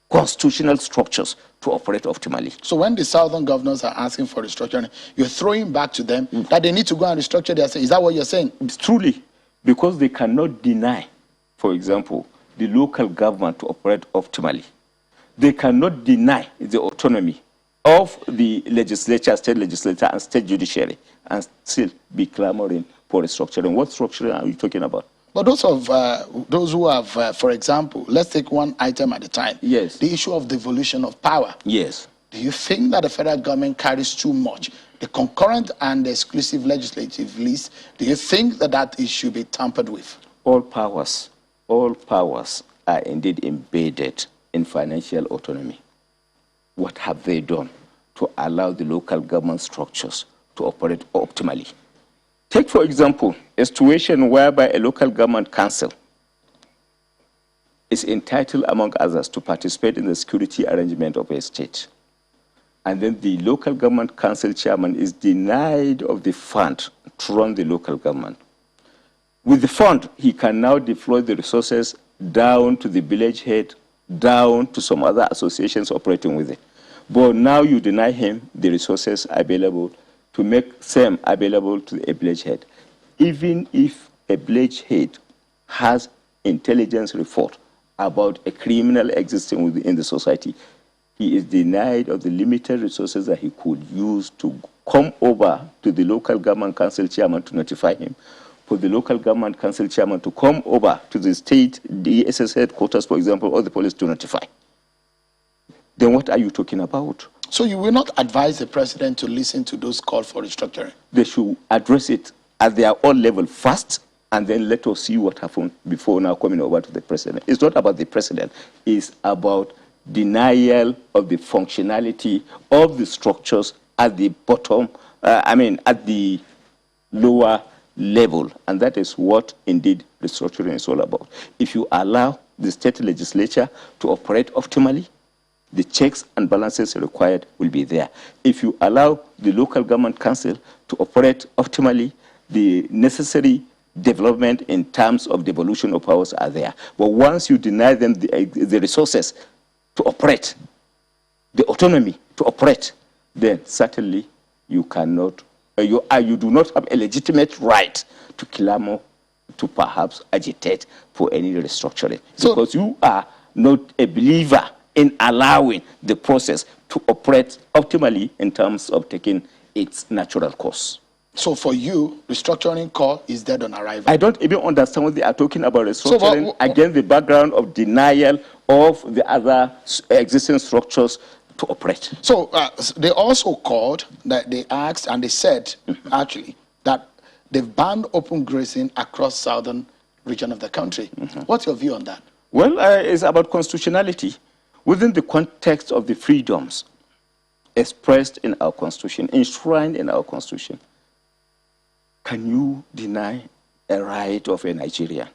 constitutional structures to operate optimally. So when the southern governors are asking for restructuring, you're throwing back to them that they need to go and restructure their state. Is that what you're saying? It's truly, because they cannot deny, for example, the local government to operate optimally. They cannot deny the autonomy of the legislature, state legislature, and state judiciary, and still be clamoring for restructuring. What structuring are we talking about? But those who have, for example, let's take one item at a time. Yes. The issue of devolution of power. Yes. Do you think that the federal government carries too much? The concurrent and the exclusive legislative list, do you think that it should be tampered with? All powers are indeed embedded in financial autonomy. What have they done to allow the local government structures to operate optimally? Take, for example, a situation whereby a local government council is entitled, among others, to participate in the security arrangement of a state. And then the local government council chairman is denied of the fund to run the local government. With the fund, he can now deploy the resources down to the village head, down to some other associations operating with it. But now you deny him the resources available to make them available to a village head. Even if a village head has intelligence report about a criminal existing within the society, he is denied of the limited resources that he could use to come over to the local government council chairman to notify him, for the local government council chairman to come over to the state DSS headquarters, for example, or the police to notify. Then what are you talking about? So you will not advise the president to listen to those calls for restructuring? They should address it at their own level first, and then let us see what happens before now coming over to the president. It's not about the president. It's about denial of the functionality of the structures at the bottom, at the lower level. And that is what, indeed, restructuring is all about. If you allow the state legislature to operate optimally, the checks and balances required will be there. If you allow the local government council to operate optimally, the necessary development in terms of devolution of powers are there. But once you deny them the resources to operate, the autonomy to operate, then certainly you cannot, you do not have a legitimate right to clamor, to perhaps agitate for any restructuring. So, because you are not a believer in allowing the process to operate optimally in terms of taking its natural course. So for you, restructuring call is dead on arrival? I don't even understand what they are talking about restructuring against the background of denial of the other existing structures to operate. So they also called, that they asked and they said, actually, that they've banned open grazing across southern region of the country. What's your view on that? Well, it's about constitutionality. Within the context of the freedoms expressed in our constitution, enshrined in our constitution, can you deny a right of a Nigerian?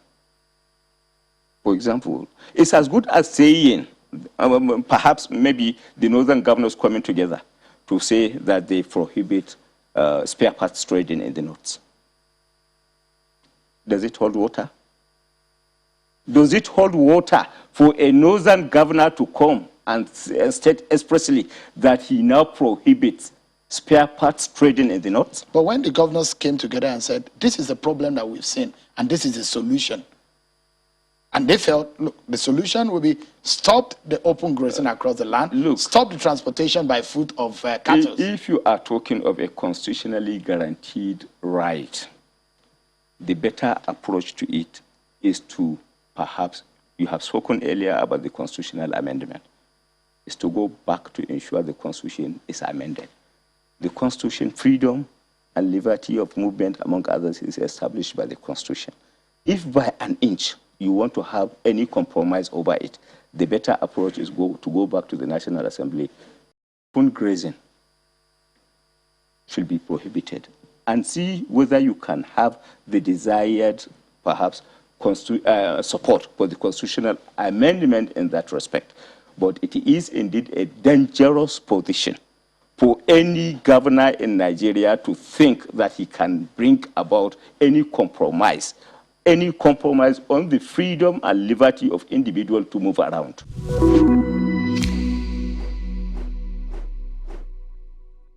For example, it's as good as saying, perhaps maybe the northern governors coming together to say that they prohibit spare parts trading in the north. Does it hold water? Does it hold water for a northern governor to come and state expressly that he now prohibits spare parts trading in the north? But when the governors came together and said, this is the problem that we've seen, and this is the solution, and they felt, look, the solution will be stop the open grazing across the land, stop the transportation by foot of cattle. If you are talking of a constitutionally guaranteed right, the better approach to it is to, perhaps, you have spoken earlier about the constitutional amendment, is to go back to ensure the constitution is amended. The constitution, freedom and liberty of movement, among others, is established by the constitution. If by an inch you want to have any compromise over it, the better approach is to go back to the National Assembly. Open grazing should be prohibited, and see whether you can have the desired, perhaps, support for the constitutional amendment in that respect. But it is indeed a dangerous position for any governor in Nigeria to think that he can bring about any compromise on the freedom and liberty of individuals to move around.